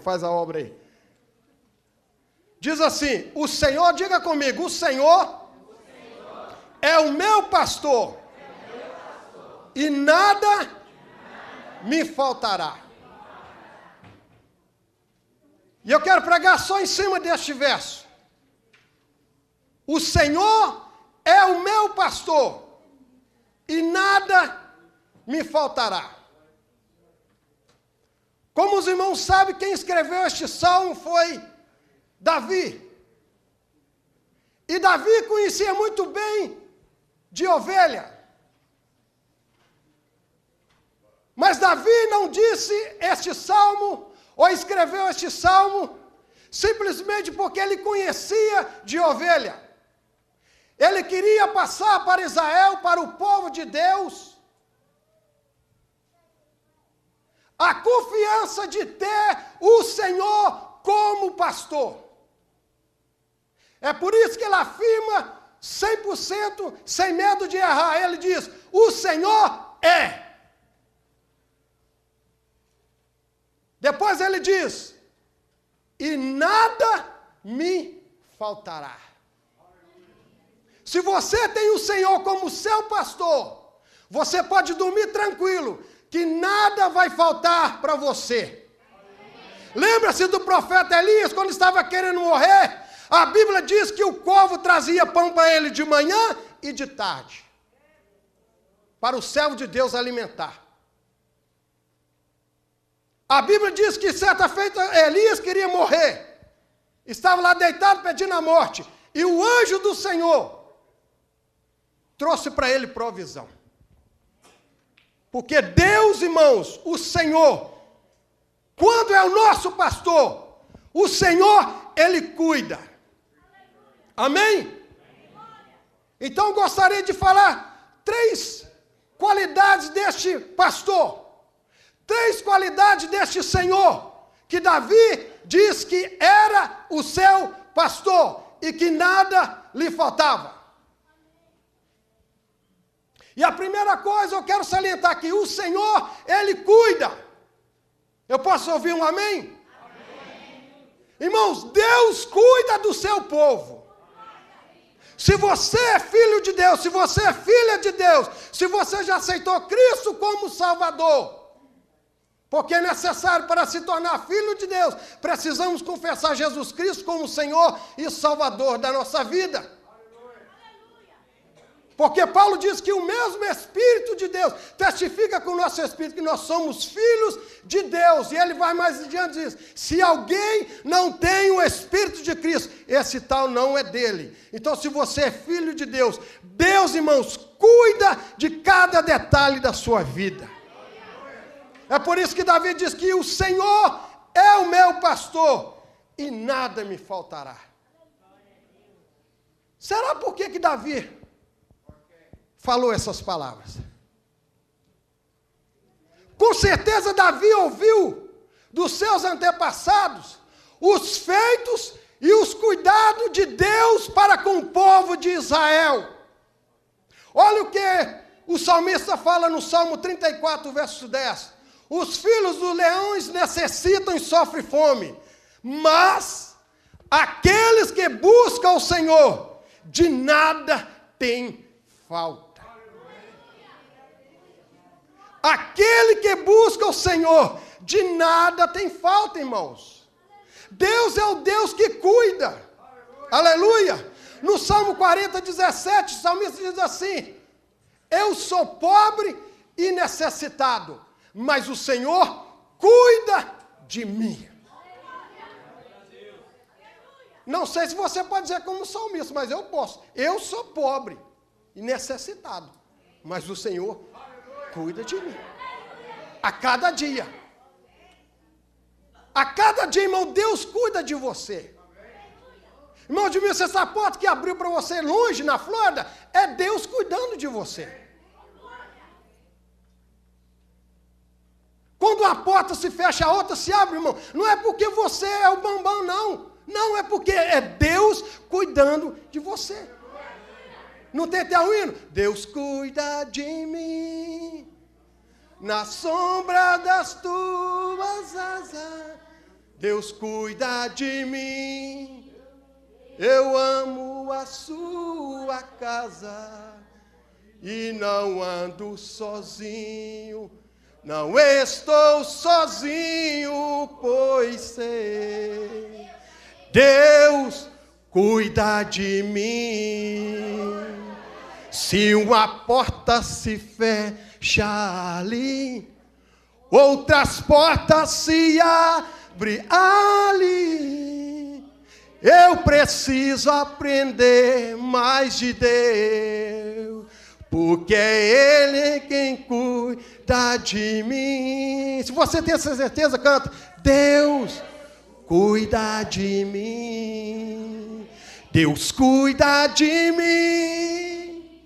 Faz a obra aí. Diz assim, o Senhor, diga comigo, o Senhor é o meu pastor e nada me faltará. E eu quero pregar só em cima deste verso. O Senhor é o meu pastor e nada me faltará. Como os irmãos sabem, quem escreveu este salmo foi Davi. E Davi conhecia muito bem de ovelha. Mas Davi não disse este salmo, ou escreveu este salmo, simplesmente porque ele conhecia de ovelha. Ele queria passar para Israel, para o povo de Deus, a confiança de ter o Senhor como pastor. É por isso que ele afirma 100%, sem medo de errar. Ele diz, o Senhor é. Depois ele diz, e nada me faltará. Se você tem o Senhor como seu pastor, você pode dormir tranquilo, que nada vai faltar para você. Lembra-se do profeta Elias, quando estava querendo morrer? A Bíblia diz que o corvo trazia pão para ele de manhã e de tarde, para o servo de Deus alimentar. A Bíblia diz que certa feita Elias queria morrer, estava lá deitado pedindo a morte, e o anjo do Senhor trouxe para ele provisão. Porque Deus, irmãos, o Senhor, quando é o nosso pastor, o Senhor, Ele cuida. Amém? Então gostaria de falar 3 qualidades deste pastor, 3 qualidades deste Senhor, que Davi diz que era o seu pastor e que nada lhe faltava. E a primeira coisa eu quero salientar aqui, o Senhor, Ele cuida. Eu posso ouvir um amém? Amém. Irmãos, Deus cuida do seu povo. Se você é filho de Deus, se você é filha de Deus, se você já aceitou Cristo como Salvador, porque é necessário para se tornar filho de Deus, precisamos confessar Jesus Cristo como Senhor e Salvador da nossa vida. Porque Paulo diz que o mesmo Espírito de Deus testifica com o nosso Espírito que nós somos filhos de Deus. E ele vai mais adiante e diz, se alguém não tem o Espírito de Cristo, esse tal não é dele. Então, se você é filho de Deus, Deus, irmãos, cuida de cada detalhe da sua vida. É por isso que Davi diz que o Senhor é o meu pastor e nada me faltará. Será por que Davi falou essas palavras? Com certeza Davi ouviu dos seus antepassados os feitos e os cuidados de Deus para com o povo de Israel. Olha o que o salmista fala no Salmo 34, verso 10. Os filhos dos leões necessitam e sofrem fome, mas aqueles que buscam o Senhor, de nada têm falta. Aquele que busca o Senhor, de nada tem falta, irmãos. Deus é o Deus que cuida. Aleluia. No Salmo 40, 17, o salmista diz assim, eu sou pobre e necessitado, mas o Senhor cuida de mim. Não sei se você pode dizer como salmista, mas eu posso. Eu sou pobre e necessitado, mas o Senhor cuida de mim. A cada dia. A cada dia, irmão, Deus cuida de você. Irmão, de mim, essa porta que abriu para você longe, na Flórida, é Deus cuidando de você. Quando uma porta se fecha, a outra se abre, irmão, não é porque você é o bambão, não. Não, é porque é Deus cuidando de você. Não tem até o hino? Deus cuida de mim, na sombra das tuas asas, Deus cuida de mim. Eu amo a sua casa e não ando sozinho. Não estou sozinho, pois sei. Deus cuida de mim. Se uma porta se fecha ali, outras portas se abrem ali. Eu preciso aprender mais de Deus, porque é Ele quem cuida de mim. Se você tem essa certeza, canta: Deus cuida de mim. Deus cuida de mim.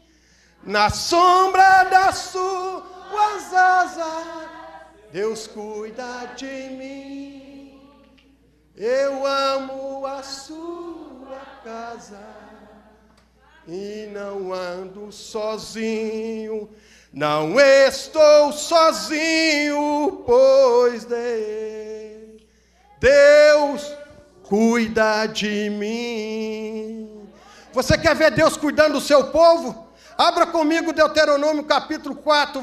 Na sombra das suas asas, Deus cuida de mim. Eu amo a sua casa e não ando sozinho. Não estou sozinho, pois Deus cuida de mim. Você quer ver Deus cuidando do seu povo? Abra comigo Deuteronômio capítulo 8,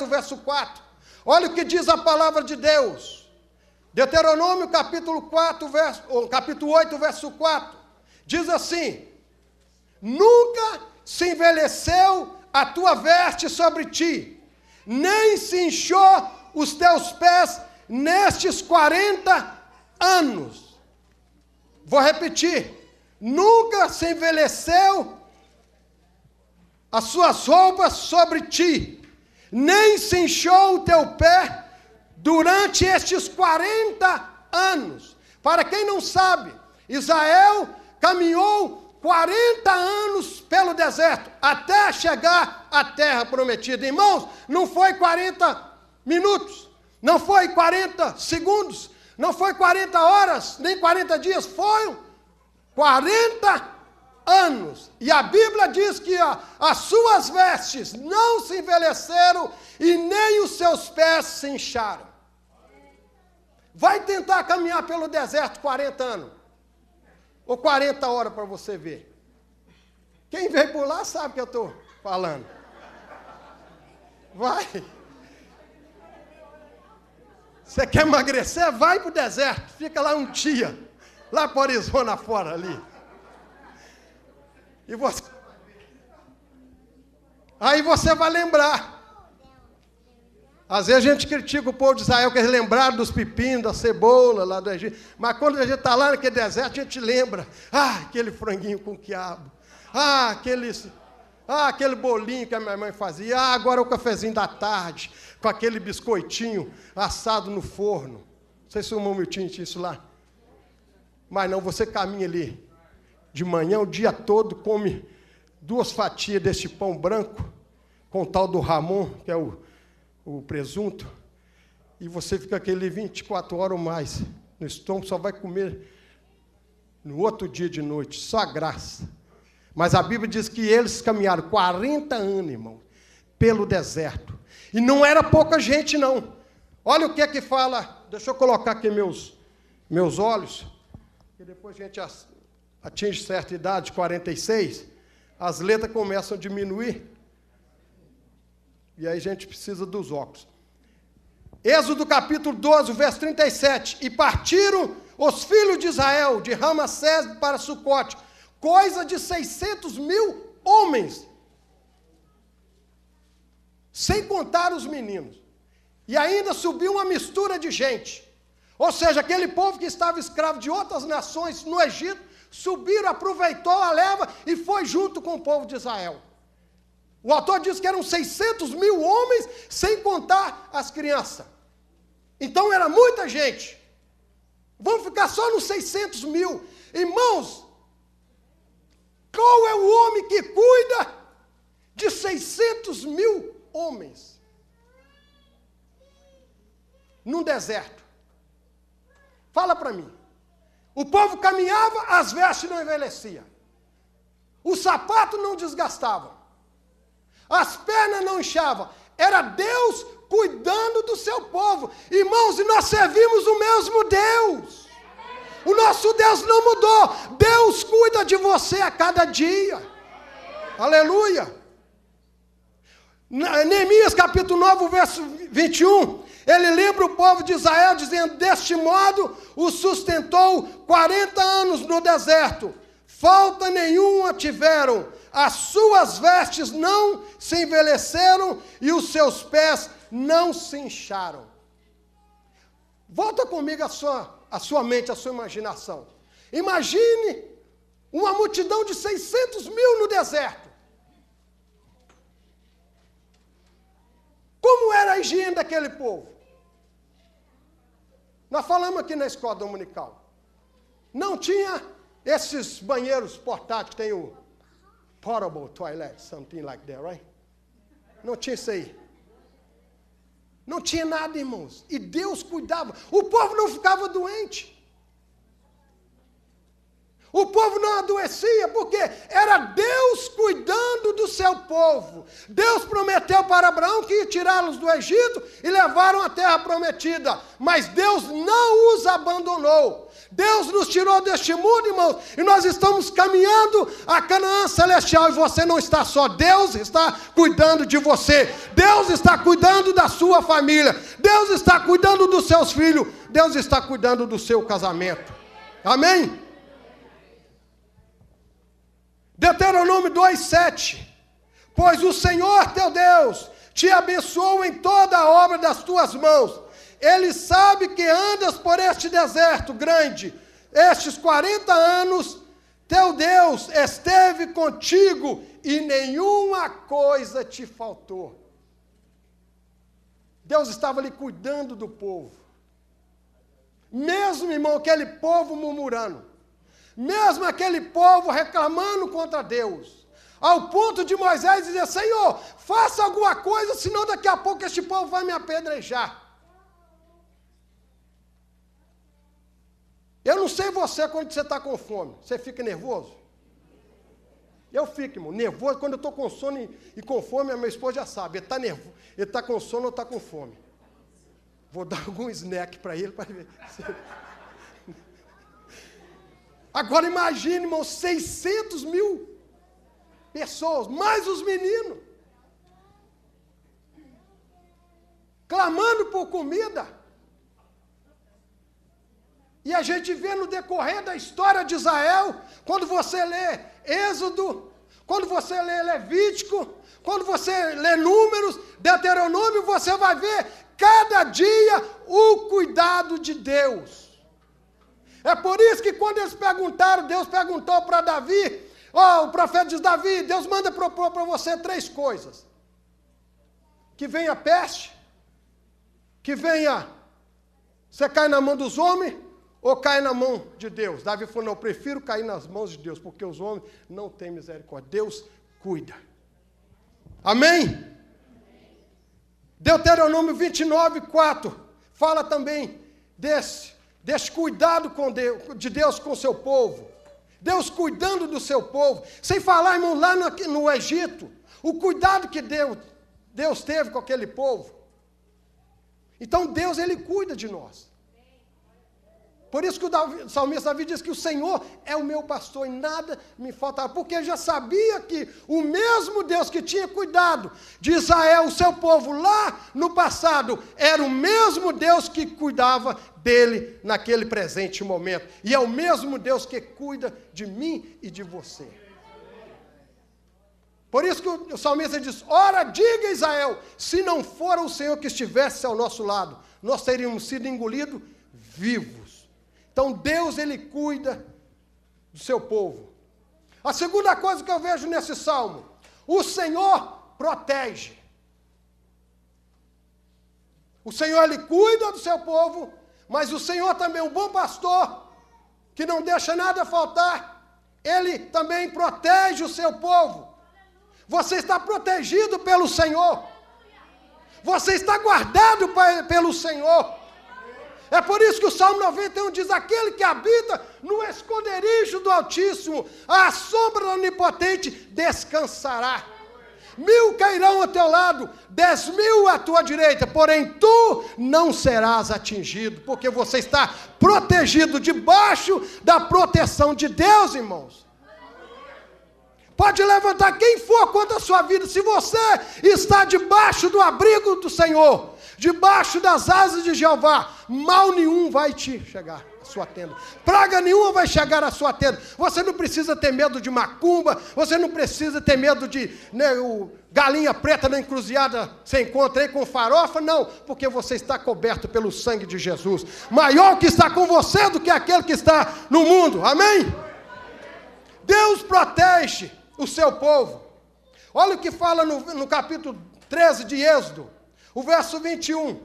verso 4. Olha o que diz a palavra de Deus. Deuteronômio capítulo 8, verso 4. Diz assim: nunca se envelheceu a tua veste sobre ti, nem se inchou os teus pés nestes 40 anos. Vou repetir: nunca se envelheceu as suas roupas sobre ti, nem se inchou o teu pé durante estes 40 anos. Para quem não sabe, Israel caminhou 40 anos pelo deserto, até chegar à terra prometida. Irmãos, não foi 40 minutos, não foi 40 segundos, não foi 40 horas, nem 40 dias, foram 40 anos. E a Bíblia diz que as suas vestes não se envelheceram e nem os seus pés se incharam. Vai tentar caminhar pelo deserto 40 anos. Ou 40 horas para você ver. Quem veio por lá sabe o que eu estou falando. Vai. Você quer emagrecer? Vai para o deserto. Fica lá um dia. Lá para o Arizona fora ali. E você... Aí você vai lembrar. Às vezes a gente critica o povo de Israel, que eles lembraram dos pepinos, da cebola lá do Egito. Mas quando a gente está lá naquele deserto, a gente lembra. Aquele franguinho com quiabo. Aquele bolinho que a minha mãe fazia. Agora o cafezinho da tarde, com aquele biscoitinho assado no forno. Não sei se o irmão Miltinho tinha isso lá. Mas não, você caminha ali de manhã o dia todo, come 2 fatias desse pão branco, com o tal do Ramon, que é o presunto, e você fica aquele 24 horas ou mais no estômago, só vai comer no outro dia de noite, só graça. Mas a Bíblia diz que eles caminharam 40 anos, irmão, pelo deserto. E não era pouca gente, não. Olha o que é que fala, deixa eu colocar aqui meus olhos, que depois a gente atinge certa idade, 46, as letras começam a diminuir, e aí a gente precisa dos óculos. Êxodo capítulo 12, verso 37. E partiram os filhos de Israel de Ramassés para Sucote, coisa de 600.000 homens, sem contar os meninos. E ainda subiu uma mistura de gente. Ou seja, aquele povo que estava escravo de outras nações no Egito, subiram, aproveitou a leva e foi junto com o povo de Israel. O autor diz que eram 600.000 homens, sem contar as crianças. Então era muita gente. Vamos ficar só nos 600.000. Irmãos, qual é o homem que cuida de 600.000 homens? Num deserto. Fala para mim. O povo caminhava, as vestes não envelheciam. O sapato não desgastava. As pernas não inchavam. Era Deus cuidando do seu povo. Irmãos, e nós servimos o mesmo Deus. O nosso Deus não mudou. Deus cuida de você a cada dia. Aleluia. Neemias capítulo 9, verso 21, ele lembra o povo de Israel, dizendo: deste modo o sustentou 40 anos no deserto, falta nenhuma tiveram, as suas vestes não se envelheceram e os seus pés não se incharam. Volta comigo a sua mente, a sua imaginação. Imagine uma multidão de 600 mil no deserto. Como era a higiene daquele povo? Nós falamos aqui na escola dominical. Não tinha esses banheiros portáteis, tem o portable toilet, something like that, right? Não tinha isso aí. Não tinha nada, irmãos. E Deus cuidava. O povo não ficava doente. O povo não adoecia, porque era Deus cuidando do seu povo. Deus prometeu para Abraão que ia tirá-los do Egito e levaram à terra prometida. Mas Deus não os abandonou. Deus nos tirou deste mundo, irmãos, e nós estamos caminhando a Canaã celestial. E você não está só. Deus está cuidando de você. Deus está cuidando da sua família. Deus está cuidando dos seus filhos. Deus está cuidando do seu casamento. Amém? Deuteronômio 2:7, pois o Senhor teu Deus te abençoou em toda a obra das tuas mãos. Ele sabe que andas por este deserto grande. Estes 40 anos, teu Deus esteve contigo e nenhuma coisa te faltou. Deus estava ali cuidando do povo. Mesmo, irmão, aquele povo murmurando. Mesmo aquele povo reclamando contra Deus, ao ponto de Moisés dizer: Senhor, faça alguma coisa, senão daqui a pouco este povo vai me apedrejar. Eu não sei você, quando você está com fome, você fica nervoso? Eu fico, irmão, nervoso. Quando eu estou com sono e com fome, a minha esposa já sabe, ele está nervoso, ele está com sono ou está com fome. Vou dar algum snack para ele, para ver. Agora imagine, irmão, 600 mil pessoas, mais os meninos, clamando por comida. E a gente vê no decorrer da história de Israel, quando você lê Êxodo, quando você lê Levítico, quando você lê Números, Deuteronômio, você vai ver cada dia o cuidado de Deus. É por isso que quando eles perguntaram, Deus perguntou para Davi, o profeta diz: Davi, Deus manda propor para você 3 coisas. Que venha peste, que venha, você cai na mão dos homens, ou cai na mão de Deus. Davi falou: não, eu prefiro cair nas mãos de Deus, porque os homens não têm misericórdia. Deus cuida. Amém? Deuteronômio 29:4 fala também desse cuidado de Deus com o seu povo. Deus cuidando do seu povo. Sem falar, irmão, lá no Egito, o cuidado que Deus teve com aquele povo. Então Deus, Ele cuida de nós. Por isso que o salmista Davi diz que o Senhor é o meu pastor e nada me faltará. Porque ele já sabia que o mesmo Deus que tinha cuidado de Israel, o seu povo lá no passado, era o mesmo Deus que cuidava dele naquele presente momento. E é o mesmo Deus que cuida de mim e de você. Por isso que o salmista diz: ora, diga Israel, se não for o Senhor que estivesse ao nosso lado, nós teríamos sido engolidos vivos. Então Deus, Ele cuida do seu povo. A segunda coisa que eu vejo nesse salmo: o Senhor protege. O Senhor, Ele cuida do seu povo, mas o Senhor também é um bom pastor, que não deixa nada faltar. Ele também protege o seu povo. Você está protegido pelo Senhor. Você está guardado pelo Senhor. É por isso que o Salmo 91 diz: aquele que habita no esconderijo do Altíssimo, à sombra do Onipotente descansará. 1000 cairão ao teu lado, 10.000 à tua direita, porém tu não serás atingido, porque você está protegido debaixo da proteção de Deus, irmãos. Pode levantar quem for contra a sua vida, se você está debaixo do abrigo do Senhor, debaixo das asas de Jeová, mal nenhum vai te chegar à sua tenda, praga nenhuma vai chegar à sua tenda. Você não precisa ter medo de macumba, você não precisa ter medo de galinha preta na encruzilhada, você encontra aí com farofa, não, porque você está coberto pelo sangue de Jesus, maior que está com você do que aquele que está no mundo, amém? Deus protege o seu povo. Olha o que fala no capítulo 13 de Êxodo, o verso 21.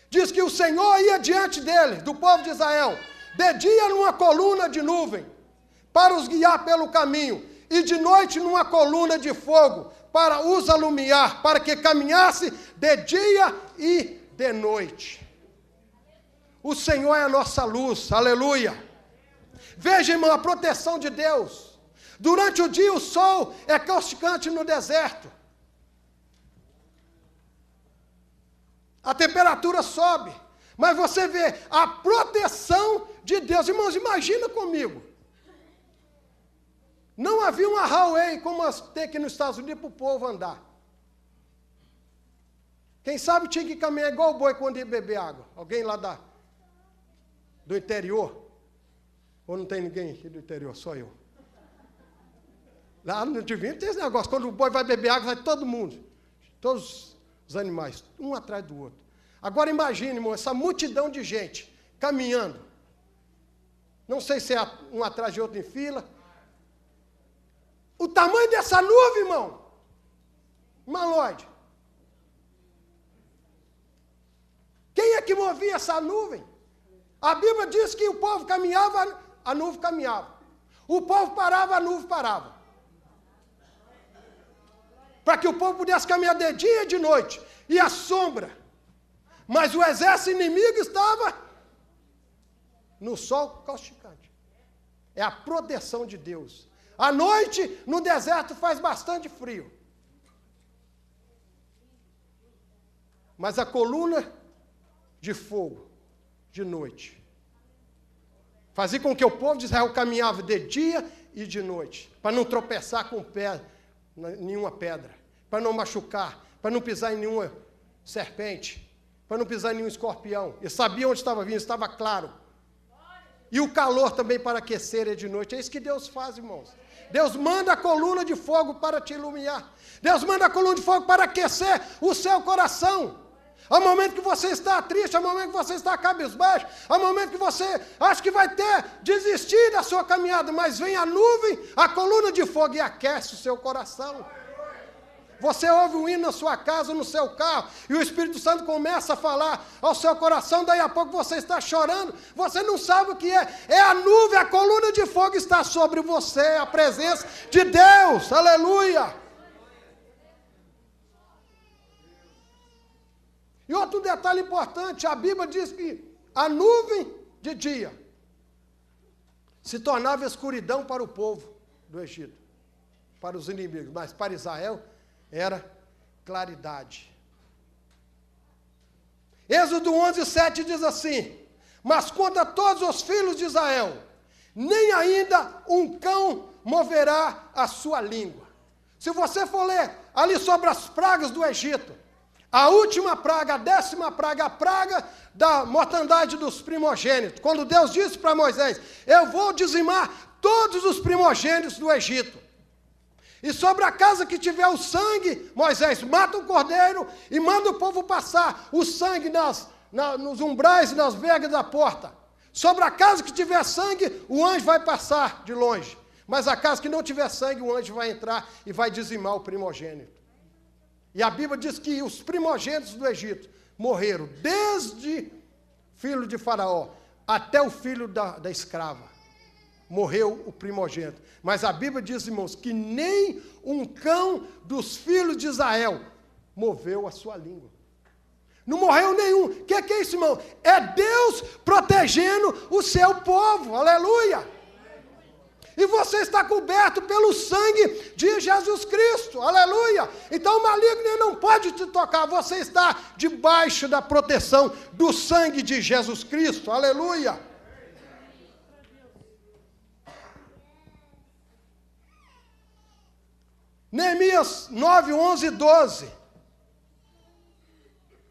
Diz que o Senhor ia diante dele, do povo de Israel, de dia numa coluna de nuvem, para os guiar pelo caminho, e de noite numa coluna de fogo, para os alumiar, para que caminhasse de dia e de noite. O Senhor é a nossa luz, aleluia. Veja, irmão, a proteção de Deus. Durante o dia o sol é causticante no deserto. A temperatura sobe. Mas você vê a proteção de Deus. Irmãos, imagina comigo. Não havia uma highway como tem aqui nos Estados Unidos para o povo andar. Quem sabe tinha que caminhar igual o boi quando ia beber água. Alguém lá do interior? Ou não tem ninguém aqui do interior? Só eu. Lá no Divino tem esse negócio, quando o boi vai beber água, vai todo mundo, todos os animais, um atrás do outro. Agora imagine, irmão, essa multidão de gente caminhando. Não sei se é um atrás de outro em fila. O tamanho dessa nuvem, irmão. Irmão Lloyd. Quem é que movia essa nuvem? A Bíblia diz que o povo caminhava, a nuvem caminhava. O povo parava, a nuvem parava. Para que o povo pudesse caminhar de dia e de noite, e a sombra. Mas o exército inimigo estava no sol causticante. É a proteção de Deus. À noite, no deserto, faz bastante frio. Mas a coluna de fogo, de noite, fazia com que o povo de Israel caminhava de dia e de noite, para não tropeçar com nenhuma pedra, para não machucar, para não pisar em nenhuma serpente, para não pisar em nenhum escorpião. Ele sabia onde estava vindo, estava claro. E o calor também para aquecer de noite. É isso que Deus faz, irmãos. Deus manda a coluna de fogo para te iluminar. Deus manda a coluna de fogo para aquecer o seu coração. Ao momento que você está triste, ao momento que você está cabisbaixo, ao momento que você acha que vai desistir da sua caminhada, mas vem a nuvem, a coluna de fogo e aquece o seu coração. Você ouve um hino na sua casa, no seu carro, e o Espírito Santo começa a falar ao seu coração, daí a pouco você está chorando, você não sabe o que é. É a nuvem, a coluna de fogo está sobre você, a presença de Deus, aleluia. E outro detalhe importante, a Bíblia diz que a nuvem de dia se tornava escuridão para o povo do Egito, para os inimigos, mas para Israel era claridade. Êxodo 11:7 diz assim: mas contra todos os filhos de Israel, nem ainda um cão moverá a sua língua. Se você for ler ali sobre as pragas do Egito, a última praga, a 10ª praga, a praga da mortandade dos primogênitos, quando Deus disse para Moisés: eu vou dizimar todos os primogênitos do Egito. E sobre a casa que tiver o sangue, Moisés mata o cordeiro e manda o povo passar o sangue nos umbrais e nas vergas da porta. Sobre a casa que tiver sangue, o anjo vai passar de longe. Mas a casa que não tiver sangue, o anjo vai entrar e vai dizimar o primogênito. E a Bíblia diz que os primogênitos do Egito morreram, desde filho de Faraó até o filho da escrava. Morreu o primogênito. Mas a Bíblia diz, irmãos, que nem um cão dos filhos de Israel moveu a sua língua. Não morreu nenhum. O que é isso, irmão? É Deus protegendo o seu povo. Aleluia! E você está coberto pelo sangue de Jesus Cristo. Aleluia! Então o maligno não pode te tocar. Você está debaixo da proteção do sangue de Jesus Cristo. Aleluia! Neemias 9, 11 e 12.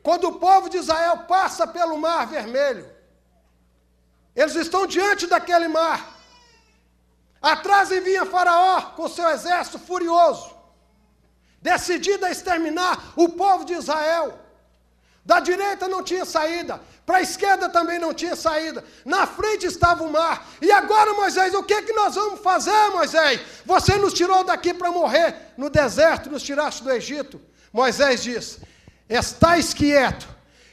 Quando o povo de Israel passa pelo Mar Vermelho, eles estão diante daquele mar. Atrás vinha Faraó com seu exército furioso, decidido a exterminar o povo de Israel. Da direita não tinha saída, para a esquerda também não tinha saída. Na frente estava o mar. E agora, Moisés, o que nós vamos fazer, Moisés? Você nos tirou daqui para morrer no deserto, nos tiraste do Egito. Moisés diz: estais quieto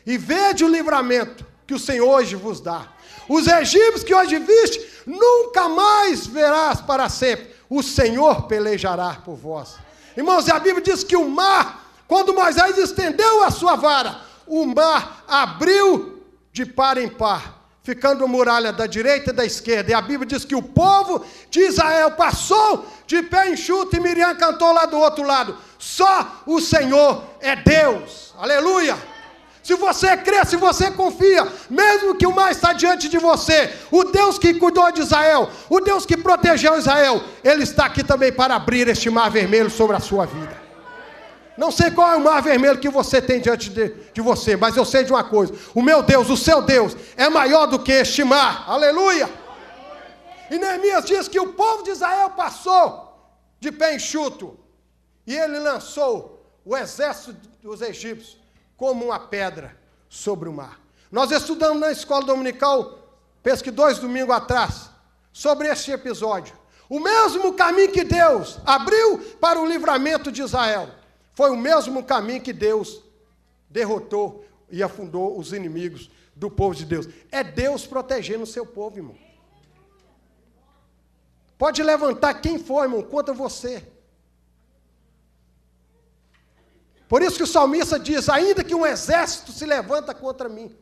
e vede o livramento que o Senhor hoje vos dá. Os egípcios que hoje viste, nunca mais verás para sempre. O Senhor pelejará por vós. Irmãos, e a Bíblia diz que o mar, quando Moisés estendeu a sua vara, o mar abriu de par em par, ficando muralha da direita e da esquerda. E a Bíblia diz que o povo de Israel passou de pé enxuto e Miriam cantou lá do outro lado. Só o Senhor é Deus. Aleluia! Se você crê, se você confia, mesmo que o mar está diante de você, o Deus que cuidou de Israel, o Deus que protegeu Israel, Ele está aqui também para abrir este mar vermelho sobre a sua vida. Não sei qual é o mar vermelho que você tem diante de você, mas eu sei de uma coisa: o meu Deus, o seu Deus, é maior do que este mar. Aleluia! E Neemias diz que o povo de Israel passou de pé enxuto, e ele lançou o exército dos egípcios como uma pedra sobre o mar. Nós estudamos na escola dominical, penso que 2 domingos atrás, sobre este episódio. O mesmo caminho que Deus abriu para o livramento de Israel, foi o mesmo caminho que Deus derrotou e afundou os inimigos do povo de Deus. É Deus protegendo o seu povo, irmão. Pode levantar quem for, irmão, contra você. Por isso que o salmista diz: ainda que um exército se levanta contra mim,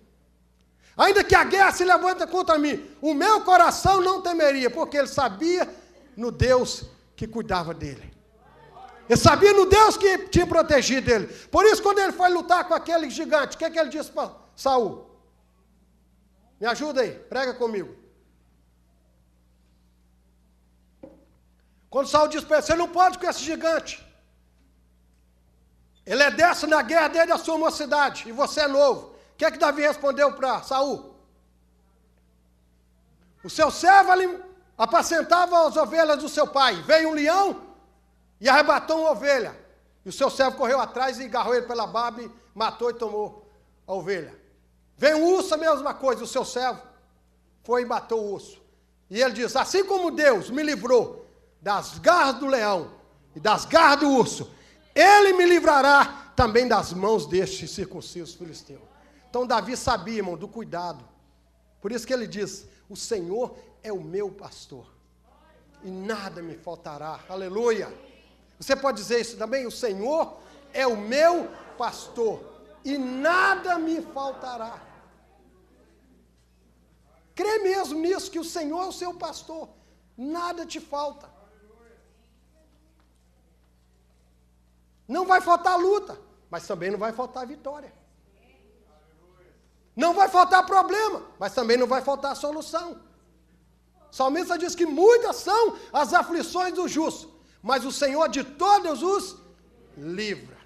ainda que a guerra se levanta contra mim, o meu coração não temeria, porque ele sabia no Deus que cuidava dele. Ele sabia no Deus que tinha protegido ele. Por isso, quando ele foi lutar com aquele gigante, o que ele disse para Saul? Me ajuda aí, prega comigo. Quando Saul disse para ele: você não pode com esse gigante. Ele é dessa na guerra desde a sua mocidade, e você é novo. O que Davi respondeu para Saul? O seu servo ali apacentava as ovelhas do seu pai. Veio um leão e arrebatou uma ovelha. E o seu servo correu atrás e agarrou ele pela barba e matou e tomou a ovelha. Veio um urso, a mesma coisa. O seu servo foi e matou o urso. E ele diz: assim como Deus me livrou das garras do leão e das garras do urso, Ele me livrará também das mãos deste circunciso filisteu. Então Davi sabia, irmão, do cuidado. Por isso que ele diz: o Senhor é o meu pastor, e nada me faltará. Aleluia! Você pode dizer isso também? O Senhor é o meu pastor, e nada me faltará. Crê mesmo nisso, que o Senhor é o seu pastor, nada te falta. Não vai faltar luta, mas também não vai faltar vitória. Não vai faltar problema, mas também não vai faltar solução. O salmista diz que muitas são as aflições do justo, mas o Senhor de todos os livra.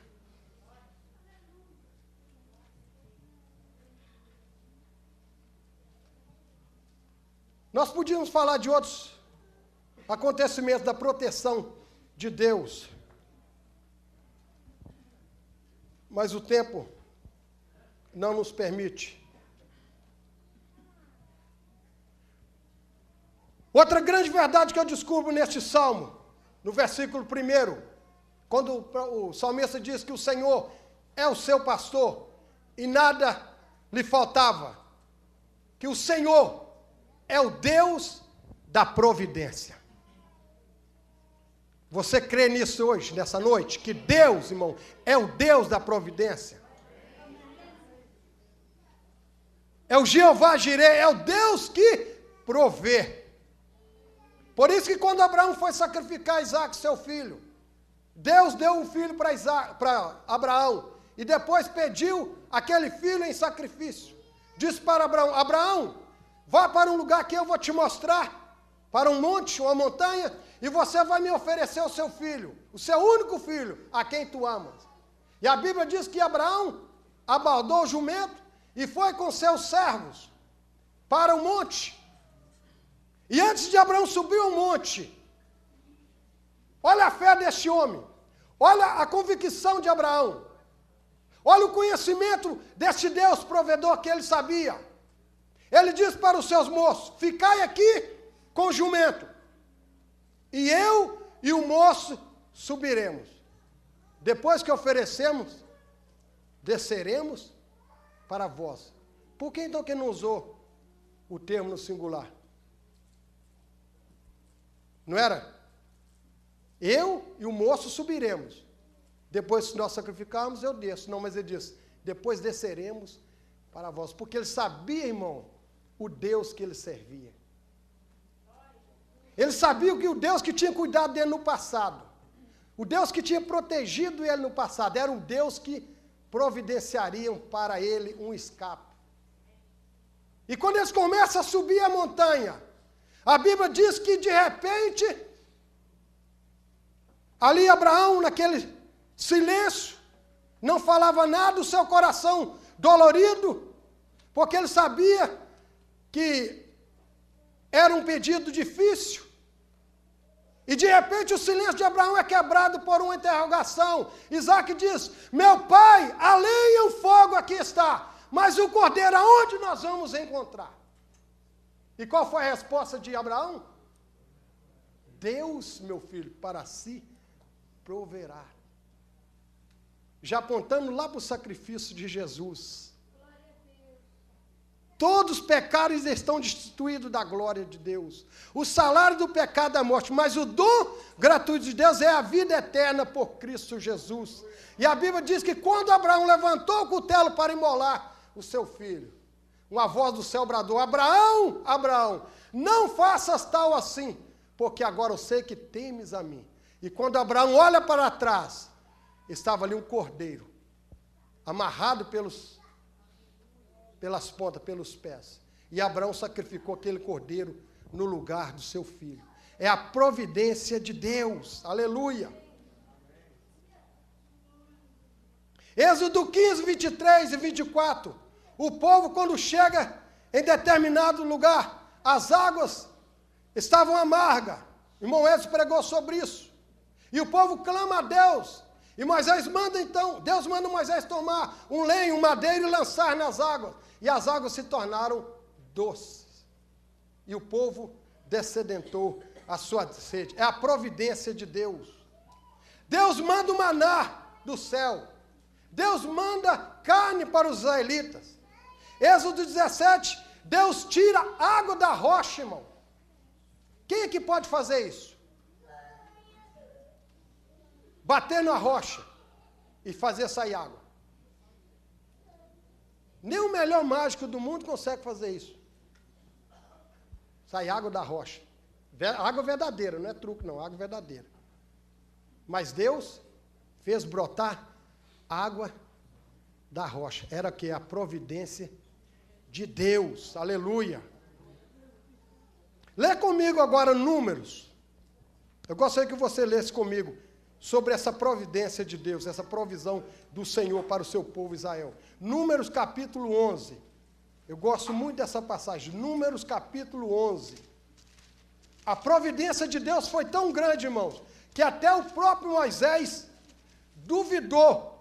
Nós podíamos falar de outros acontecimentos da proteção de Deus, mas o tempo não nos permite. Outra grande verdade que eu descubro neste salmo, no versículo 1, quando o salmista diz que o Senhor é o seu pastor e nada lhe faltava, que o Senhor é o Deus da providência. Você crê nisso hoje, nessa noite? Que Deus, irmão, é o Deus da providência? É o Jeová Jireh, é o Deus que provê. Por isso que quando Abraão foi sacrificar Isaac, seu filho, Deus deu um filho para Abraão, e depois pediu aquele filho em sacrifício. Disse para Abraão: Abraão, vá para um lugar que eu vou te mostrar, para um monte, uma montanha, e você vai me oferecer o seu filho, o seu único filho, a quem tu amas. E a Bíblia diz que Abraão abordou o jumento e foi com seus servos para o monte. E antes de Abraão subir ao monte, olha a fé deste homem, olha a convicção de Abraão, olha o conhecimento deste Deus provedor que ele sabia. Ele diz para os seus moços: ficai aqui com o jumento, e eu e o moço subiremos. Depois que oferecemos, desceremos para vós. Por que então que não usou o termo no singular? Não era? Eu e o moço subiremos. Depois, se nós sacrificarmos, eu desço. Não, mas ele diz: depois desceremos para vós. Porque ele sabia, irmão, o Deus que ele servia. Ele sabia que o Deus que tinha cuidado dele no passado, o Deus que tinha protegido ele no passado, era um Deus que providenciaria para ele um escape. E quando eles começam a subir a montanha, a Bíblia diz que de repente, ali Abraão, naquele silêncio, não falava nada, o seu coração dolorido, porque ele sabia que era um pedido difícil. E de repente o silêncio de Abraão é quebrado por uma interrogação. Isaac diz: meu pai, a lenha e o fogo aqui está, mas o cordeiro aonde nós vamos encontrar? E qual foi a resposta de Abraão? Deus, meu filho, para si proverá. Já apontando lá para o sacrifício de Jesus. Todos os pecados estão destituídos da glória de Deus. O salário do pecado é a morte, mas o dom gratuito de Deus é a vida eterna por Cristo Jesus. E a Bíblia diz que quando Abraão levantou o cutelo para imolar o seu filho, uma voz do céu bradou: Abraão, Abraão, não faças tal assim, porque agora eu sei que temes a mim. E quando Abraão olha para trás, estava ali um cordeiro, amarrado pelas pontas, pelos pés. E Abraão sacrificou aquele cordeiro no lugar do seu filho. É a providência de Deus. Aleluia. Êxodo 15, 23 e 24. O povo, quando chega em determinado lugar, as águas estavam amargas. Irmão Edson pregou sobre isso. E o povo clama a Deus. E Moisés manda então, Deus manda Moisés tomar um lenho, um madeiro e lançar nas águas. E as águas se tornaram doces. E o povo descedentou a sua sede. É a providência de Deus. Deus manda o maná do céu. Deus manda carne para os israelitas. Êxodo 17, Deus tira água da rocha, irmão. Quem é que pode fazer isso? Bater na rocha e fazer sair água. Nem o melhor mágico do mundo consegue fazer isso. Sai água da rocha. Água verdadeira, não é truque não, água verdadeira. Mas Deus fez brotar água da rocha. Era que a providência de Deus. Aleluia. Lê comigo agora Números. Eu gostaria que você lesse comigo sobre essa providência de Deus, essa provisão do Senhor para o seu povo Israel. Números capítulo 11. Eu gosto muito dessa passagem. Números capítulo 11. A providência de Deus foi tão grande, irmãos, que até o próprio Moisés duvidou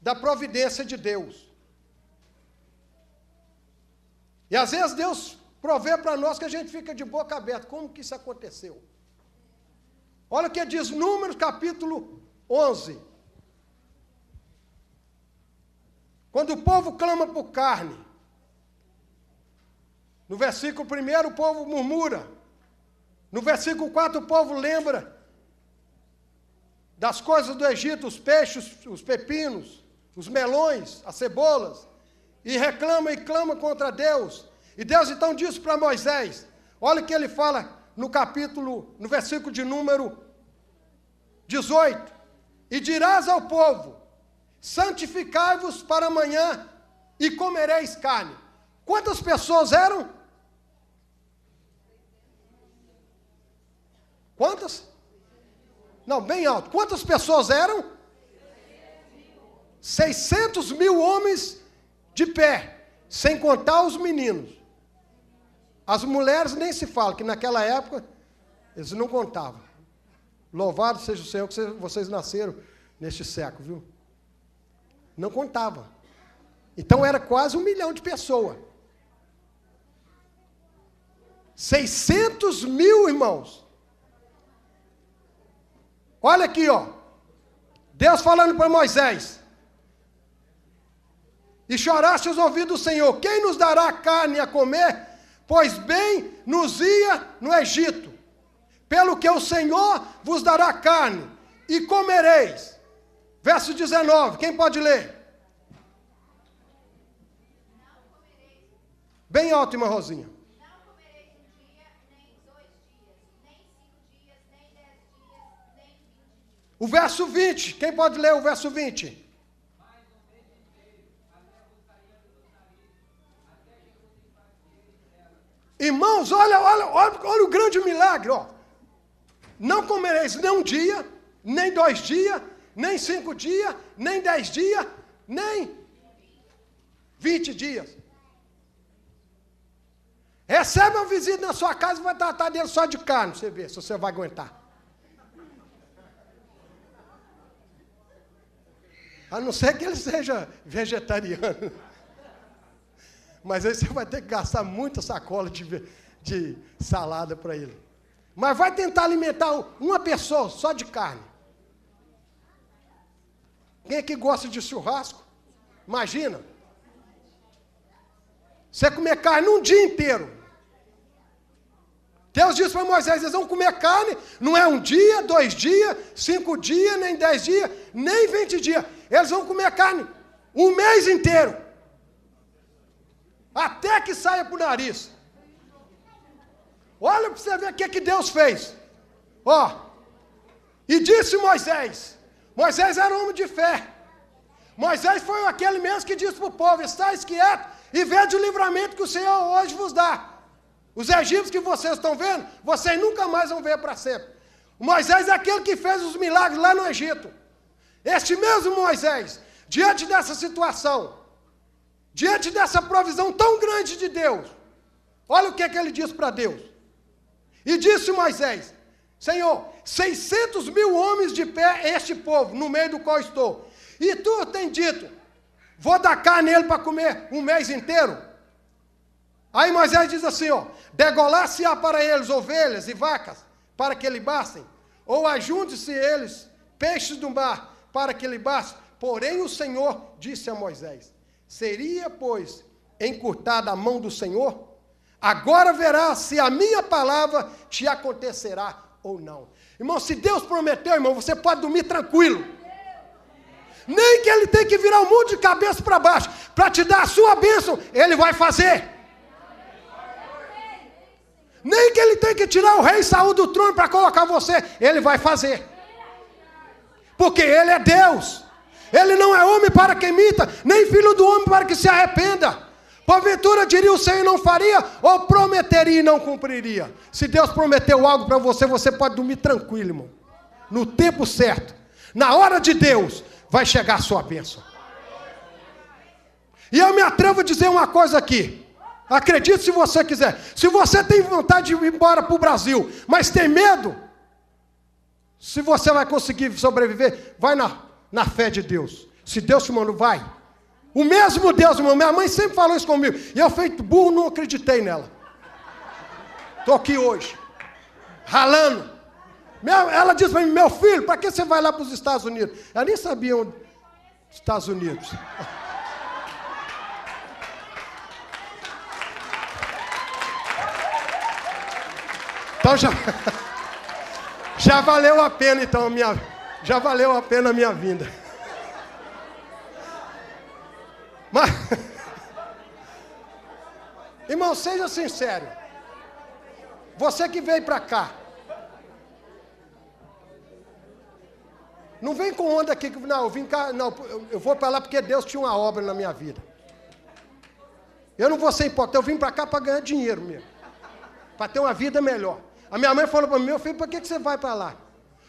da providência de Deus. E às vezes Deus provê para nós que a gente fica de boca aberta. Como que isso aconteceu? Olha o que diz Números capítulo 11. Quando o povo clama por carne, no versículo 1 o povo murmura, no versículo 4 o povo lembra das coisas do Egito, os peixes, os pepinos, os melões, as cebolas, e reclama e clama contra Deus. E Deus então disse para Moisés, olha o que ele fala no versículo de número 18. E dirás ao povo, santificai-vos para amanhã e comereis carne. Quantas pessoas eram? Quantas? Não, bem alto. Quantas pessoas eram? 600 mil homens de pé, sem contar os meninos. As mulheres nem se fala, que naquela época eles não contavam. Louvado seja o Senhor que vocês nasceram neste século, viu? Não contava. Então era quase 1 milhão de pessoas. 600 mil, irmãos. Olha aqui, ó. Deus falando para Moisés. E choraste aos ouvidos do Senhor. Quem nos dará carne a comer? Pois bem nos ia no Egito. Pelo que o Senhor vos dará carne, e comereis. Verso 19, quem pode ler? Bem alto, irmã Rosinha. Não comereis 1 dia, nem 2 dias, nem 5 dias, nem 10 dias, nem 20 dias. O verso 20, quem pode ler o verso 20? Irmãos, olha o grande milagre, ó. Não comereis nem 1 dia, nem 2 dias, nem 5 dias, nem 10 dias, nem 20 dias. Recebe uma visita na sua casa e vai tratar dele só de carne, você vê se você vai aguentar. A não ser que ele seja vegetariano. Mas aí você vai ter que gastar muita sacola de salada para ele. Mas vai tentar alimentar uma pessoa só de carne. Quem é que gosta de churrasco? Imagina. Você comer carne um dia inteiro. Deus disse para Moisés, eles vão comer carne, não é 1 dia, 2 dias, 5 dias, nem 10 dias, nem 20 dias. Eles vão comer carne 1 mês inteiro. Até que saia para o nariz. Olha para você ver o que Deus fez. Ó. E disse Moisés. Moisés era um homem de fé. Moisés foi aquele mesmo que disse para o povo, estáis quietos e vede o livramento que o Senhor hoje vos dá. Os egípcios que vocês estão vendo, vocês nunca mais vão ver para sempre. O Moisés é aquele que fez os milagres lá no Egito. Este mesmo Moisés, diante dessa situação, diante dessa provisão tão grande de Deus, olha o que ele disse para Deus. E disse Moisés, Senhor, 600 mil homens de pé é este povo, no meio do qual estou. E tu tem dito, vou dar carne a ele para comer 1 mês inteiro? Aí Moisés diz assim, ó, degolar-se-á para eles ovelhas e vacas, para que lhe bastem, ou ajunte-se eles peixes do mar, para que lhe bastem. Porém o Senhor disse a Moisés, seria, pois, encurtada a mão do Senhor? Agora verás se a minha palavra te acontecerá ou não. Irmão, se Deus prometeu, irmão, você pode dormir tranquilo. Nem que ele tenha que virar o mundo de cabeça para baixo, para te dar a sua bênção, ele vai fazer. Nem que ele tenha que tirar o rei Saul do trono para colocar você, ele vai fazer. Porque ele é Deus. Ele não é homem para que imita, nem filho do homem para que se arrependa. Porventura diria o Senhor não faria, ou prometeria e não cumpriria. Se Deus prometeu algo para você, você pode dormir tranquilo, irmão. No tempo certo, na hora de Deus, vai chegar a sua bênção. E eu me atrevo a dizer uma coisa aqui. Acredite se você quiser. Se você tem vontade de ir embora para o Brasil, mas tem medo, se você vai conseguir sobreviver, vai na fé de Deus. Se Deus te mandou, vai. O mesmo Deus, irmão. Minha mãe sempre falou isso comigo. E eu, feito burro, não acreditei nela. Estou aqui hoje, ralando. Ela disse para mim, meu filho, para que você vai lá para os Estados Unidos? Ela nem sabia onde... Estados Unidos. Então já valeu a pena, então, já valeu a pena a minha vinda. Irmão, seja sincero. Você que veio para cá. Não vem com onda aqui, não, eu vim cá, não, eu vou para lá porque Deus tinha uma obra na minha vida. Eu não vou ser hipócrita, eu vim para cá para ganhar dinheiro mesmo. Para ter uma vida melhor. A minha mãe falou para mim, meu filho, por que você vai para lá?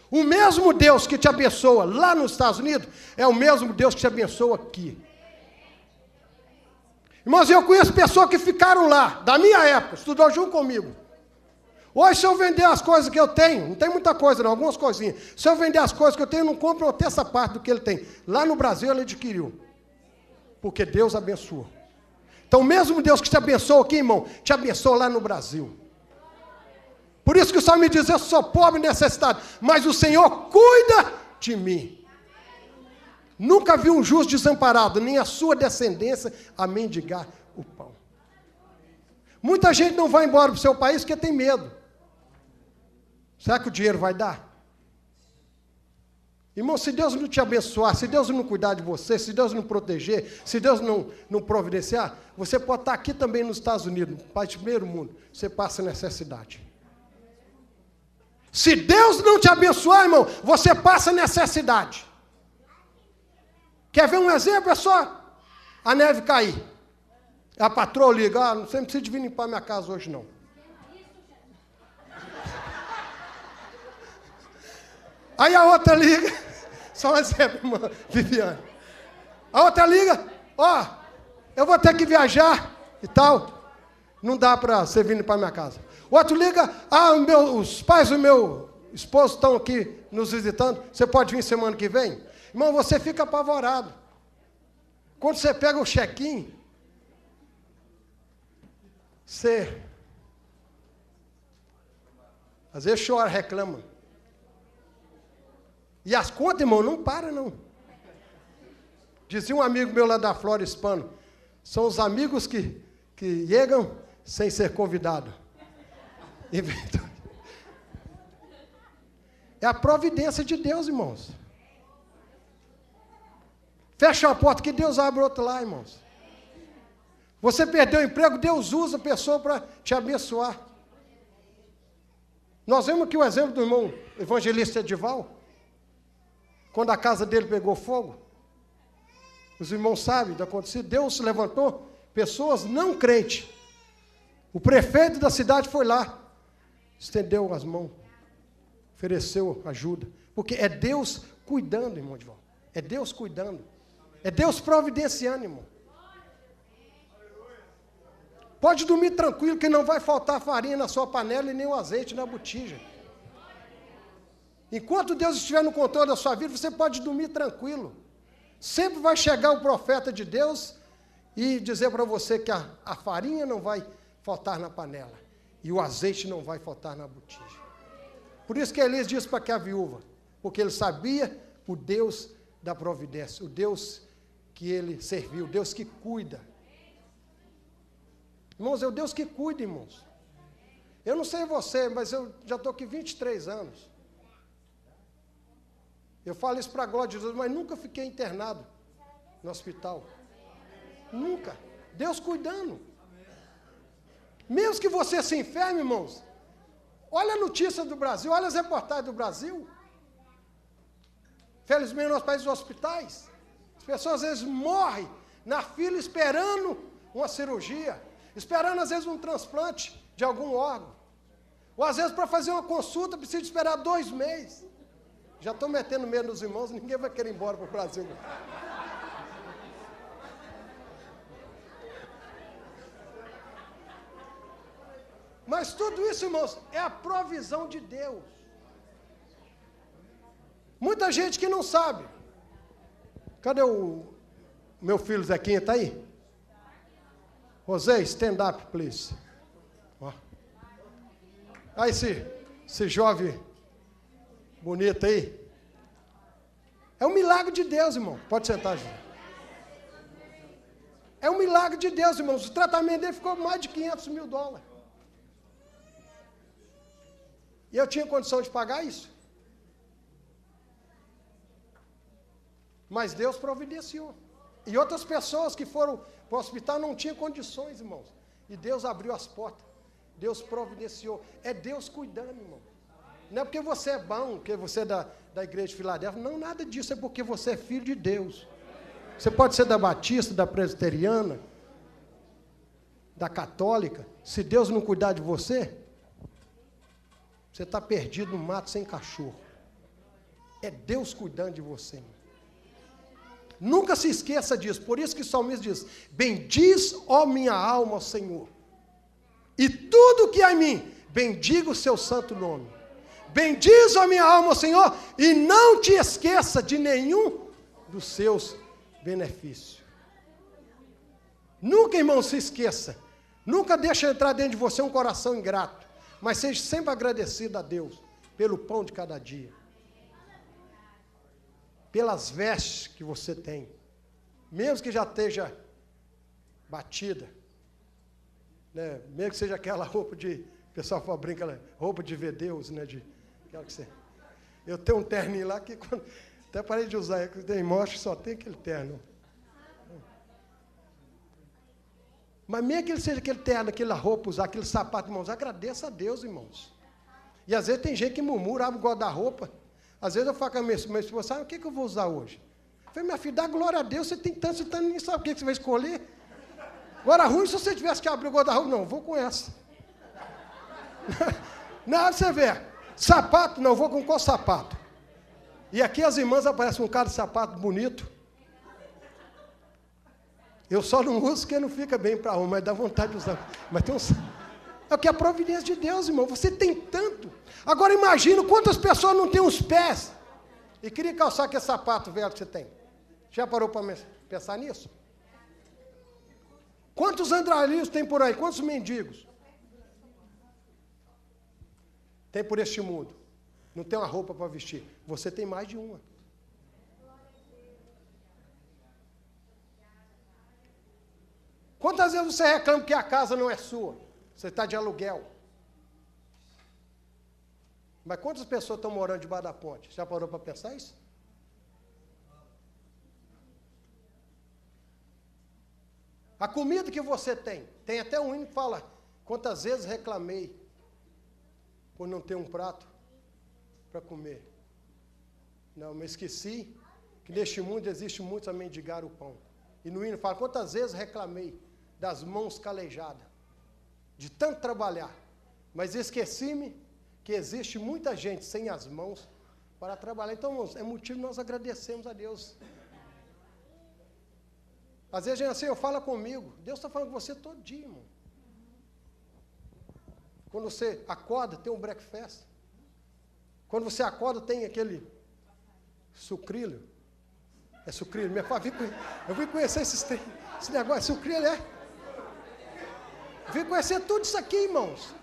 O mesmo Deus que te abençoa lá nos Estados Unidos, é o mesmo Deus que te abençoa aqui. Irmãos, eu conheço pessoas que ficaram lá, da minha época, estudou junto comigo. Hoje, se eu vender as coisas que eu tenho, não tem muita coisa não, algumas coisinhas. Se eu vender as coisas que eu tenho, eu não compro até essa parte do que ele tem. Lá no Brasil, ele adquiriu. Porque Deus abençoou. Então, mesmo Deus que te abençoa aqui, irmão, te abençoa lá no Brasil. Por isso que o Salmo me diz, eu sou pobre e necessitado, mas o Senhor cuida de mim. Nunca vi um justo desamparado, nem a sua descendência a mendigar o pão. Muita gente não vai embora para o seu país porque tem medo. Será que o dinheiro vai dar? Irmão, se Deus não te abençoar, se Deus não cuidar de você, se Deus não proteger, se Deus não providenciar, você pode estar aqui também nos Estados Unidos, país do primeiro mundo, você passa necessidade. Se Deus não te abençoar, irmão, você passa necessidade. Quer ver um exemplo? É só a neve cair. A patroa liga, você não precisa de vir limpar minha casa hoje não. Aí a outra liga, só um exemplo, irmã Viviane. A outra liga, eu vou ter que viajar e tal. Não dá para você vir limpar minha casa. O outro liga, os pais do meu esposo estão aqui nos visitando, você pode vir semana que vem? Irmão, você fica apavorado. Quando você pega o check-in, você às vezes chora, reclama. E as contas, irmão, não param, não. Dizia um amigo meu lá da Flora Hispano, são os amigos que chegam sem ser convidados. É a providência de Deus, irmãos. Fecha uma porta que Deus abre outra lá, irmãos. Você perdeu o emprego, Deus usa a pessoa para te abençoar. Nós vemos aqui o exemplo do irmão evangelista Edival. Quando a casa dele pegou fogo, os irmãos sabem do acontecido, Deus levantou pessoas não crentes. O prefeito da cidade foi lá, estendeu as mãos, ofereceu ajuda, porque é Deus cuidando, irmão Edival. É Deus cuidando. É Deus providenciando, irmão. Pode dormir tranquilo que não vai faltar farinha na sua panela e nem o azeite na botija. Enquanto Deus estiver no controle da sua vida, você pode dormir tranquilo. Sempre vai chegar o profeta de Deus e dizer para você que a farinha não vai faltar na panela e o azeite não vai faltar na botija. Por isso que Elias disse para aquela viúva, porque ele sabia o Deus da providência, o Deus que ele serviu, o Deus que cuida. Irmãos, é o Deus que cuida, irmãos. Eu não sei você, mas eu já estou aqui 23 anos. Eu falo isso para a glória de Deus, mas nunca fiquei internado no hospital. Nunca. Deus cuidando. Mesmo que você se enferme, irmãos, olha a notícia do Brasil, olha as reportagens do Brasil. Felizmente, nos países dos hospitais, as pessoas às vezes morrem na fila esperando uma cirurgia, esperando às vezes um transplante de algum órgão. Ou às vezes para fazer uma consulta precisa esperar 2 meses. Já estou metendo medo nos irmãos, ninguém vai querer ir embora para o Brasil. Mas tudo isso, irmãos, é a provisão de Deus. Muita gente que não sabe. Cadê o meu filho Zequinha? Está aí? José, stand up, please. Ó. Aí esse jovem bonito aí. É um milagre de Deus, irmão. Pode sentar, gente. É um milagre de Deus, irmãos. O tratamento dele ficou mais de $500 mil. E eu tinha condição de pagar isso. Mas Deus providenciou. E outras pessoas que foram para o hospital não tinham condições, irmãos. E Deus abriu as portas. Deus providenciou. É Deus cuidando, irmão. Não é porque você é bom, porque você é da igreja de Filadélfia. Não, nada disso. É porque você é filho de Deus. Você pode ser da Batista, da Presbiteriana, da Católica. Se Deus não cuidar de você, você está perdido no mato sem cachorro. É Deus cuidando de você. Nunca se esqueça disso. Por isso que o salmista diz: bendiz, ó minha alma, ao Senhor. E tudo que há em mim, bendiga o seu santo nome. Bendiz, ó minha alma, ao Senhor, e não te esqueça de nenhum dos seus benefícios. Nunca, irmão, se esqueça. Nunca deixe entrar dentro de você um coração ingrato. Mas seja sempre agradecido a Deus pelo pão de cada dia. Pelas vestes que você tem. Mesmo que já esteja batida. Né? Mesmo que seja aquela roupa de... O pessoal fala, brinca, roupa de ver Deus, né? Aquela que você... Eu tenho um terninho lá que... Até parei de usar, tem mostra, só tem aquele terno. Mas mesmo que ele seja aquele terno, aquela roupa, usar aquele sapato, irmãos, agradeça a Deus, irmãos. E às vezes tem gente que murmura, abre o guarda-roupa. Às vezes eu falo com a minha esposa, sabe o que eu vou usar hoje? Eu falei, minha filha, dá glória a Deus, você tem tanto, você nem sabe o que você vai escolher. Agora, ruim, se você tivesse que abrir o guarda-roupa, não, vou com essa. Não, você vê, sapato, não, vou com qual sapato? E aqui as irmãs aparecem com um cara de sapato bonito. Eu só não uso porque não fica bem para uma, mas dá vontade de usar. Mas tem uns... É o que é a providência de Deus, irmão. Você tem tanto. Agora imagina quantas pessoas não têm os pés e queria calçar aquele sapato velho que você tem. Já parou para pensar nisso? Quantos andarilhos tem por aí? Quantos mendigos? Tem por este mundo. Não tem uma roupa para vestir. Você tem mais de uma. Quantas vezes você reclama que a casa não é sua? Você está de aluguel. Mas quantas pessoas estão morando debaixo da ponte? Já parou para pensar isso? A comida que você tem até um hino que fala, quantas vezes reclamei por não ter um prato para comer. Não, me esqueci que neste mundo existe muitos a mendigar o pão. E no hino fala, quantas vezes reclamei das mãos calejadas, de tanto trabalhar, mas esqueci-me que existe muita gente sem as mãos para trabalhar. Então, irmãos, é motivo de nós agradecermos a Deus. Às vezes, gente, assim, eu falo comigo, Deus está falando com você todo dia, irmão. Quando você acorda, tem um breakfast. Quando você acorda, tem aquele sucrilho. É sucrilho? Eu vim conhecer esse negócio, sucrilho, é? Eu vim conhecer tudo isso aqui, irmãos.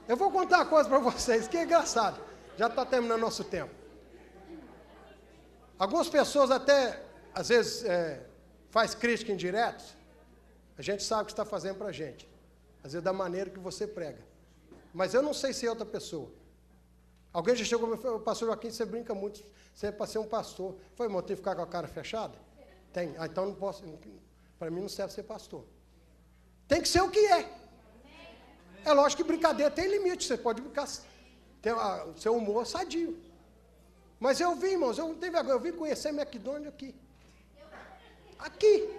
Eu vou contar uma coisa para vocês, que é engraçado. Já está terminando nosso tempo. Algumas pessoas até, às vezes, faz crítica indireta. A gente sabe o que está fazendo para a gente. Às vezes, da maneira que você prega. Mas eu não sei se é outra pessoa. Alguém já chegou e falou, pastor Joaquim, você brinca muito, você é para ser um pastor. Foi, irmão, tem que ficar com a cara fechada? Tem. Ah, então não posso, para mim não serve ser pastor. Tem que ser o que é. É lógico que brincadeira tem limite, você pode brincar, ter o seu humor sadio. Mas eu vim, irmãos, eu não tenho vergonha, eu vim conhecer McDonald's aqui. Aqui.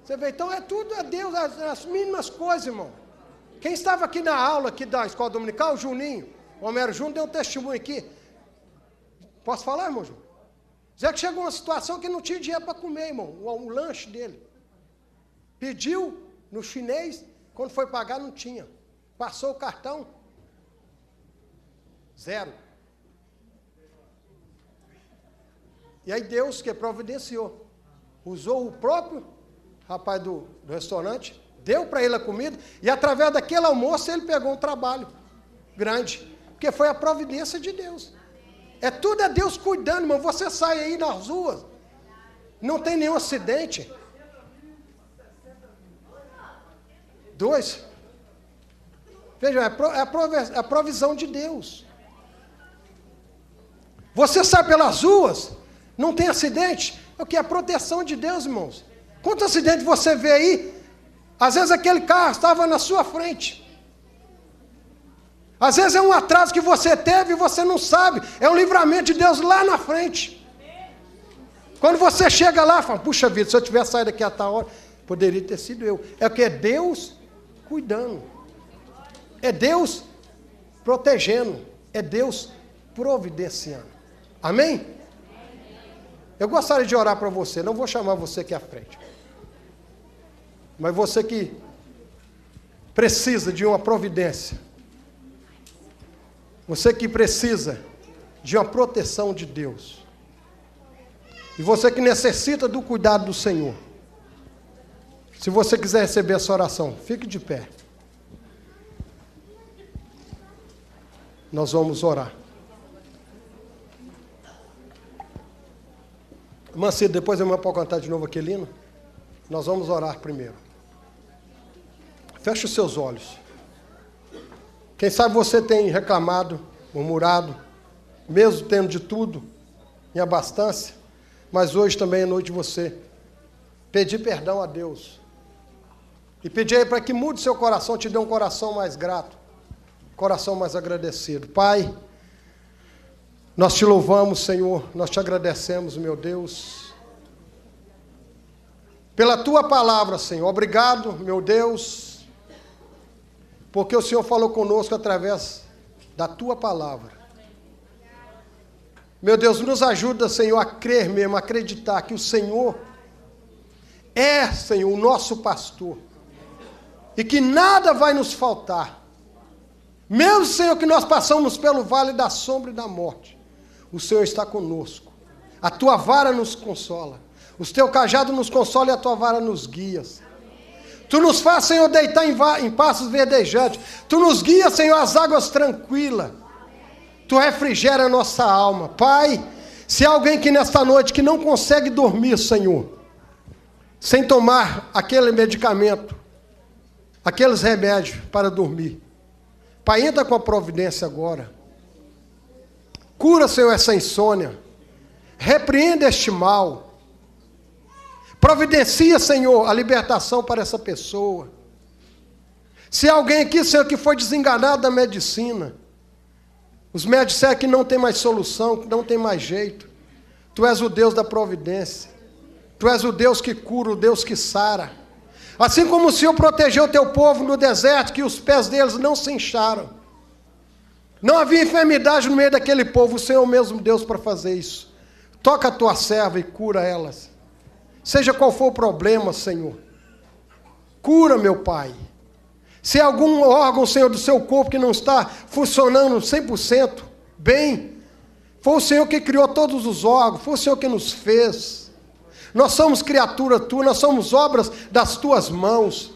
Você vê, então é tudo a Deus, as mínimas coisas, irmão. Quem estava aqui na aula aqui da Escola Dominical, o Juninho, o Homero Júnior, deu um testemunho aqui. Posso falar, irmão Júnior? Zé que chegou uma situação que não tinha dinheiro para comer, irmão, o lanche dele. Pediu no chinês, quando foi pagar não tinha. Passou o cartão, 0. E aí Deus que providenciou, usou o próprio rapaz do restaurante, deu para ele a comida, e através daquele almoço ele pegou um trabalho grande, porque foi a providência de Deus. É tudo Deus cuidando, irmão. Você sai aí nas ruas, não tem nenhum acidente. 2. Veja, é a provisão de Deus. Você sai pelas ruas, Não tem acidente. É o que? A proteção de Deus, irmãos. Quantos acidentes você vê aí? Às vezes aquele carro estava na sua frente. Às vezes é um atraso que você teve e você não sabe. É um livramento de Deus lá na frente. Quando você chega lá, fala, puxa vida, se eu tivesse saído daqui a tal hora, poderia ter sido eu. É o que? É Deus cuidando. É Deus protegendo. É Deus providenciando. Amém? Eu gostaria de orar para você. Não vou chamar você aqui à frente. Mas você que precisa de uma providência. Você que precisa de uma proteção de Deus. E você que necessita do cuidado do Senhor. Se você quiser receber essa oração, fique de pé. Nós vamos orar. Mancebo, depois eu pode cantar de novo aquele hino. Nós vamos orar primeiro. Feche os seus olhos. Quem sabe você tem reclamado, murmurado, mesmo tendo de tudo, em abastança, mas hoje também é noite de você pedir perdão a Deus. E pedir aí para que mude seu coração, te dê um coração mais grato, coração mais agradecido. Pai, nós te louvamos, Senhor, nós te agradecemos, meu Deus, pela tua palavra, Senhor. Obrigado, meu Deus, porque o Senhor falou conosco através da tua palavra. Meu Deus, nos ajuda, Senhor, a crer mesmo, a acreditar que o Senhor é, Senhor, o nosso pastor. E que nada vai nos faltar. Mesmo, Senhor, que nós passamos pelo vale da sombra e da morte, o Senhor está conosco. A tua vara nos consola. O teu cajado nos consola e a tua vara nos guia. Tu nos faz, Senhor, deitar em pastos verdejantes. Tu nos guia, Senhor, às águas tranquilas. Tu refrigera a nossa alma. Pai, se há alguém que nesta noite que não consegue dormir, Senhor, sem tomar aquele medicamento, aqueles remédios para dormir, Pai, entra com a providência agora. Cura, Senhor, essa insônia. Repreenda este mal. Providencia, Senhor, a libertação para essa pessoa. Se há alguém aqui, Senhor, que foi desenganado da medicina, os médicos disseram que não tem mais solução, que não tem mais jeito. Tu és o Deus da providência. Tu és o Deus que cura, o Deus que sara. Assim como o Senhor protegeu o teu povo no deserto, que os pés deles não se incharam. Não havia enfermidade no meio daquele povo, o Senhor é o mesmo Deus para fazer isso. Toca a tua serva e cura elas. Seja qual for o problema, Senhor. Cura, meu Pai. Se há algum órgão, Senhor, do seu corpo que não está funcionando 100% bem, foi o Senhor que criou todos os órgãos, foi o Senhor que nos fez. Nós somos criatura tua, nós somos obras das tuas mãos.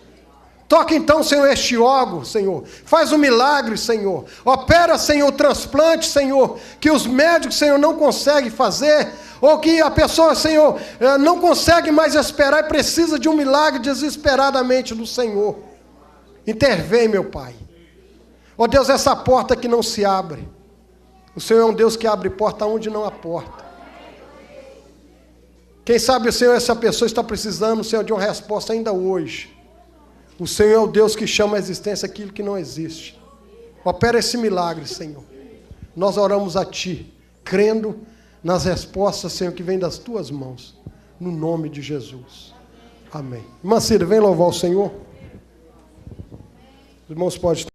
Toca então, Senhor, este órgão, Senhor. Faz um milagre, Senhor. Opera, Senhor, o transplante, Senhor, que os médicos, Senhor, não conseguem fazer, ou que a pessoa, Senhor, não consegue mais esperar e precisa de um milagre desesperadamente do Senhor. Intervém, meu Pai. Ó Deus, essa porta que não se abre. O Senhor é um Deus que abre porta onde não há porta. Quem sabe, Senhor, essa pessoa está precisando, Senhor, de uma resposta ainda hoje. O Senhor é o Deus que chama a existência aquilo que não existe. Opera esse milagre, Senhor. Nós oramos a Ti, crendo nas respostas, Senhor, que vêm das Tuas mãos. No nome de Jesus. Amém. Irmã Cida, vem louvar o Senhor. Os irmãos podem